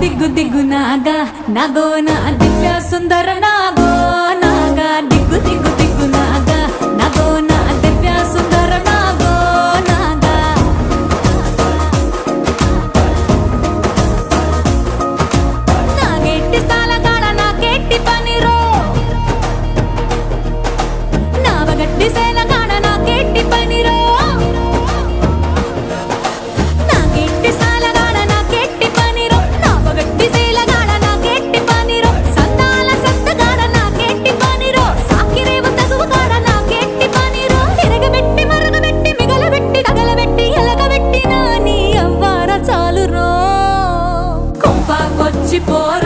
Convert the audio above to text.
ದಿಗ್ಗು ದಿಗ್ಗು ನಾಗ ನಗೋನ ದಿವ್ಯ ಸುಂದರ ನಾಗೋ ನಾಗ ದಿಗ್ಗು ದಿಗ್ಗು ದಿಗ್ಗು ನಾಗ ನಗೋನ ದಿವ್ಯ ಸುಂದರ ನಾಗೋ ನಾಗ ನಾಗೆಟ್ಟಿ ಸಾಲಗಾಡ ನಾಗೆಟ್ಟಿ ಪನಿರೋ ನಾವಗಟ್ಟಿ ಸೇಲಗಾಡ ನಾಗೆಟ್ಟಿ ಪನಿರೋ ನಾಗೆಟ್ಟಿ ಸಾಲಗಾಡ ನಾಗೆಟ್ಟಿ పనిరో నావగట్టి సేలగాడ నాకెట్టి పనిరో సందాల సత్తగాడ నాకెట్టి పనిరో సాకిరేవ తగువగాడ నాకెట్టి పనిరో తిరగబెట్టి మరగబెట్టి మిగలబెట్టి తగలబెట్టి ఎలగబెట్టి నా నీ అవ్వార చాలురో కొంపకొచ్చి పోర